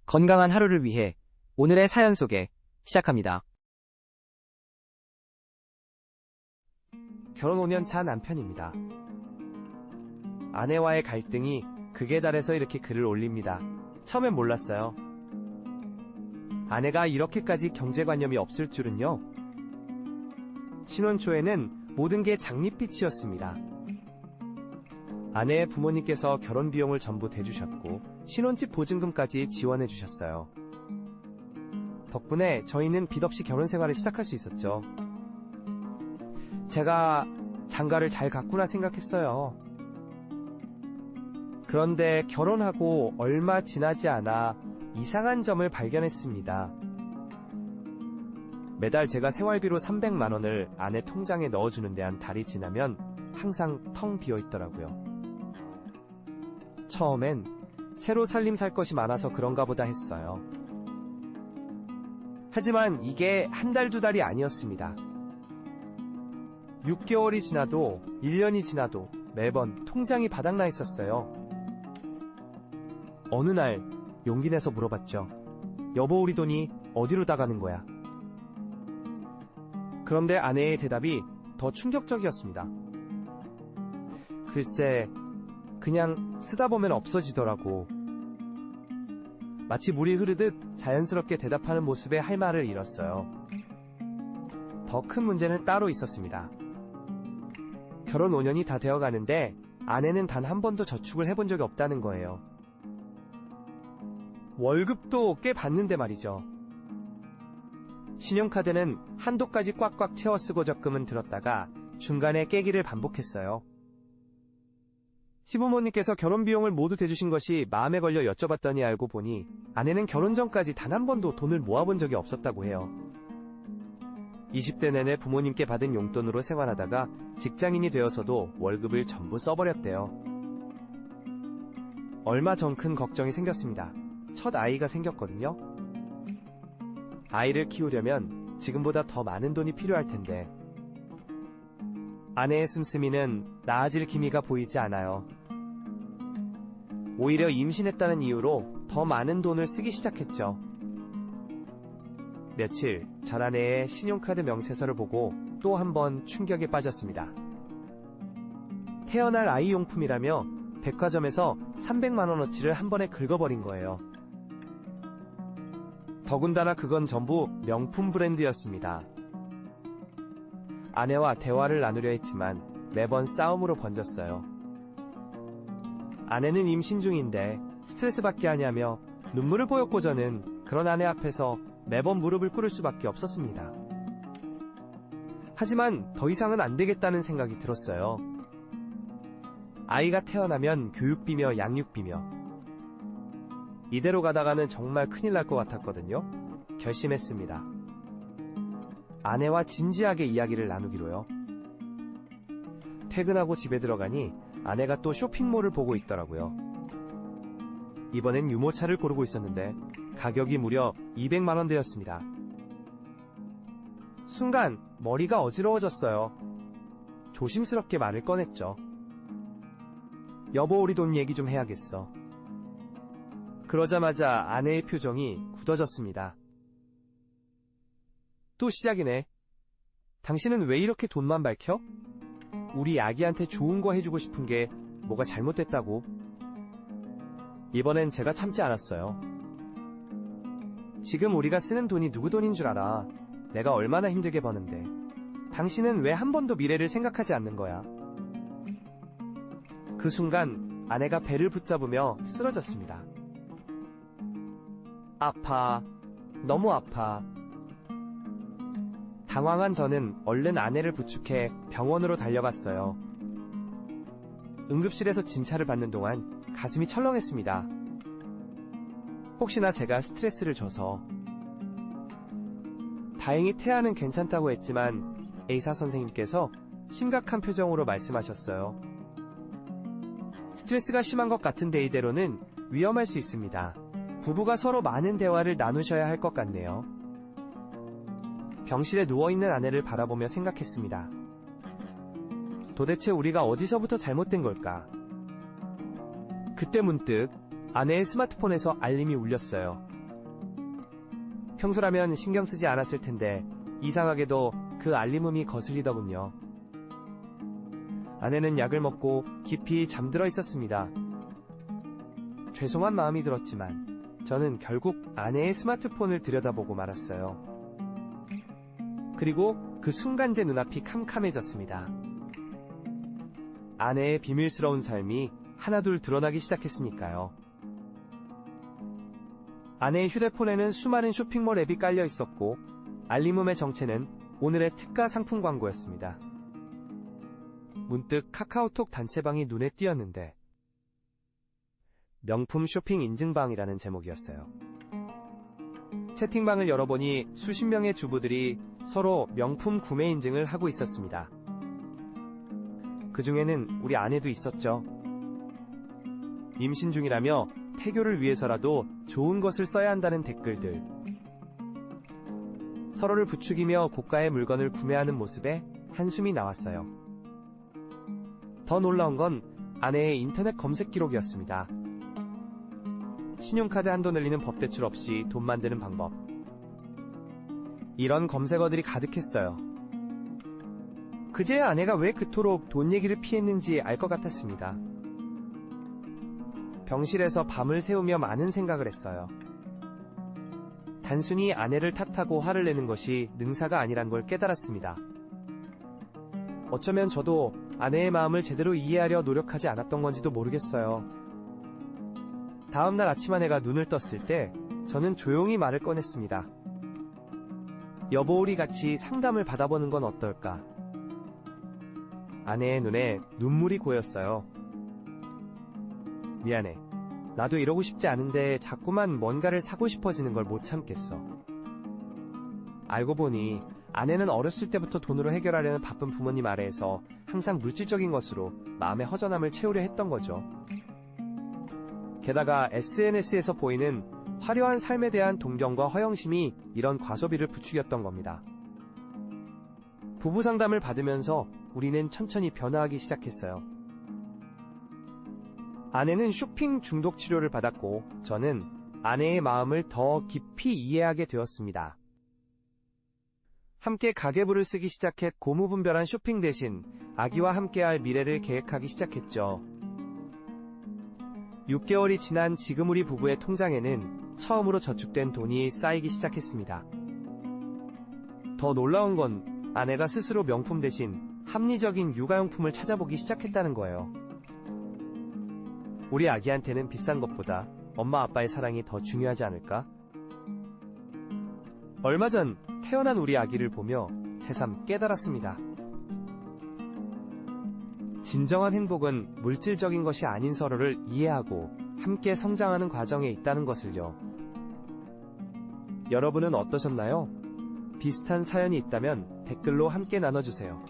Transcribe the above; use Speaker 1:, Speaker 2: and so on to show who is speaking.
Speaker 1: 건강한 하루를 위해 오늘의 사연 소개 시작합니다.
Speaker 2: 결혼 5년 차 남편입니다. 아내와의 갈등이 극에 달해서 이렇게 글을 올립니다. 처음엔 몰랐어요. 아내가 이렇게까지 경제관념이 없을 줄은요. 신혼 초에는 모든 게 장밋빛이었습니다. 아내의 부모님께서 결혼 비용을 전부 대주셨고 신혼집 보증금까지 지원해 주셨어요. 덕분에 저희는 빚 없이 결혼 생활을 시작할 수 있었죠. 제가 장가를 잘 갔구나 생각했어요. 그런데 결혼하고 얼마 지나지 않아 이상한 점을 발견했습니다. 매달 제가 생활비로 300만 원을 아내 통장에 넣어주는데 한 달이 지나면 항상 텅 비어있더라고요. 처음엔 새로 살림 살 것이 많아서 그런가 보다 했어요. 하지만 이게 한 달, 두 달이 아니었습니다. 6개월이 지나도 1년이 지나도 매번 통장이 바닥나 있었어요. 어느 날 용기 내서 물어봤죠. 여보, 우리 돈이 어디로 다 가는 거야? 그런데 아내의 대답이 더 충격적이었습니다. 글쎄, 그냥 쓰다 보면 없어지더라고. 마치 물이 흐르듯 자연스럽게 대답하는 모습에 할 말을 잃었어요. 더 큰 문제는 따로 있었습니다. 결혼 5년이 다 되어가는데 아내는 단 한 번도 저축을 해본 적이 없다는 거예요. 월급도 꽤 받는데 말이죠. 신용카드는 한도까지 꽉꽉 채워 쓰고 적금은 들었다가 중간에 깨기를 반복했어요. 시부모님께서 결혼 비용을 모두 대주신 것이 마음에 걸려 여쭤봤더니 알고 보니 아내는 결혼 전까지 단 한 번도 돈을 모아본 적이 없었다고 해요. 20대 내내 부모님께 받은 용돈으로 생활하다가 직장인이 되어서도 월급을 전부 써버렸대요. 얼마 전 큰 걱정이 생겼습니다. 첫 아이가 생겼거든요. 아이를 키우려면 지금보다 더 많은 돈이 필요할 텐데 아내의 씀씀이는 나아질 기미가 보이지 않아요. 오히려 임신했다는 이유로 더 많은 돈을 쓰기 시작했죠. 며칠 전 아내의 신용카드 명세서를 보고 또 한 번 충격에 빠졌습니다. 태어날 아이 용품이라며 백화점에서 300만 원어치를 한 번에 긁어버린 거예요. 더군다나 그건 전부 명품 브랜드였습니다. 아내와 대화를 나누려 했지만 매번 싸움으로 번졌어요. 아내는 임신 중인데 스트레스 받게 하냐며 눈물을 보였고 저는 그런 아내 앞에서 매번 무릎을 꿇을 수밖에 없었습니다. 하지만 더 이상은 안 되겠다는 생각이 들었어요. 아이가 태어나면 교육비며 양육비며 이대로 가다가는 정말 큰일 날 것 같았거든요. 결심했습니다. 아내와 진지하게 이야기를 나누기로요. 퇴근하고 집에 들어가니 아내가 또 쇼핑몰을 보고 있더라고요. 이번엔 유모차를 고르고 있었는데 가격이 무려 200만 원대였습니다. 순간 머리가 어지러워졌어요. 조심스럽게 말을 꺼냈죠. 여보, 우리 돈 얘기 좀 해야겠어. 그러자마자 아내의 표정이 굳어졌습니다. 또 시작이네. 당신은 왜 이렇게 돈만 밝혀? 우리 아기한테 좋은 거 해주고 싶은 게 뭐가 잘못됐다고? 이번엔 제가 참지 않았어요. 지금 우리가 쓰는 돈이 누구 돈인 줄 알아? 내가 얼마나 힘들게 버는데. 당신은 왜 한 번도 미래를 생각하지 않는 거야? 그 순간 아내가 배를 붙잡으며 쓰러졌습니다. 아파. 너무 아파. 당황한 저는 얼른 아내를 부축해 병원으로 달려갔어요. 응급실에서 진찰을 받는 동안 가슴이 철렁했습니다. 혹시나 제가 스트레스를 줘서. 다행히 태아는 괜찮다고 했지만 의사 선생님께서 심각한 표정으로 말씀하셨어요. 스트레스가 심한 것 같은데 이대로는 위험할 수 있습니다. 부부가 서로 많은 대화를 나누셔야 할 것 같네요. 병실에 누워있는 아내를 바라보며 생각했습니다. 도대체 우리가 어디서부터 잘못된 걸까? 그때 문득 아내의 스마트폰에서 알림이 울렸어요. 평소라면 신경 쓰지 않았을 텐데 이상하게도 그 알림음이 거슬리더군요. 아내는 약을 먹고 깊이 잠들어 있었습니다. 죄송한 마음이 들었지만 저는 결국 아내의 스마트폰을 들여다보고 말았어요. 그리고 그 순간 제 눈앞이 캄캄해졌습니다. 아내의 비밀스러운 삶이 하나둘 드러나기 시작했으니까요. 아내의 휴대폰에는 수많은 쇼핑몰 앱이 깔려 있었고 알림음의 정체는 오늘의 특가 상품 광고였습니다. 문득 카카오톡 단체방이 눈에 띄었는데 명품 쇼핑 인증방이라는 제목이었어요. 채팅방을 열어보니 수십 명의 주부들이 서로 명품 구매 인증을 하고 있었습니다. 그 중에는 우리 아내도 있었죠. 임신 중이라며 태교를 위해서라도 좋은 것을 써야 한다는 댓글들. 서로를 부추기며 고가의 물건을 구매하는 모습에 한숨이 나왔어요. 더 놀라운 건 아내의 인터넷 검색 기록이었습니다. 신용카드 한도 늘리는 법 대출 없이 돈 만드는 방법. 이런 검색어들이 가득했어요. 그제야 아내가 왜 그토록 돈 얘기를 피했는지 알 것 같았습니다. 병실에서 밤을 새우며 많은 생각을 했어요. 단순히 아내를 탓하고 화를 내는 것이 능사가 아니란 걸 깨달았습니다. 어쩌면 저도 아내의 마음을 제대로 이해하려 노력하지 않았던 건지도 모르겠어요. 다음날 아침 아내가 눈을 떴을 때 저는 조용히 말을 꺼냈습니다. 여보, 우리 같이 상담을 받아보는 건 어떨까? 아내의 눈에 눈물이 고였어요. 미안해. 나도 이러고 싶지 않은데 자꾸만 뭔가를 사고 싶어지는 걸 못 참겠어. 알고 보니 아내는 어렸을 때부터 돈으로 해결하려는 바쁜 부모님 아래에서 항상 물질적인 것으로 마음의 허전함을 채우려 했던 거죠. 게다가 SNS에서 보이는 화려한 삶에 대한 동경과 허영심이 이런 과소비를 부추겼던 겁니다. 부부 상담을 받으면서 우리는 천천히 변화하기 시작했어요. 아내는 쇼핑 중독 치료를 받았고 저는 아내의 마음을 더 깊이 이해하게 되었습니다. 함께 가계부를 쓰기 시작해 고무분별한 쇼핑 대신 아기와 함께할 미래를 계획하기 시작했죠. 6개월이 지난 지금 우리 부부의 통장에는 처음으로 저축된 돈이 쌓이기 시작했습니다. 더 놀라운 건 아내가 스스로 명품 대신 합리적인 육아용품을 찾아보기 시작했다는 거예요. 우리 아기한테는 비싼 것보다 엄마 아빠의 사랑이 더 중요하지 않을까? 얼마 전 태어난 우리 아기를 보며 새삼 깨달았습니다. 진정한 행복은 물질적인 것이 아닌 서로를 이해하고 함께 성장하는 과정에 있다는 것을요. 여러분은 어떠셨나요? 비슷한 사연이 있다면 댓글로 함께 나눠주세요.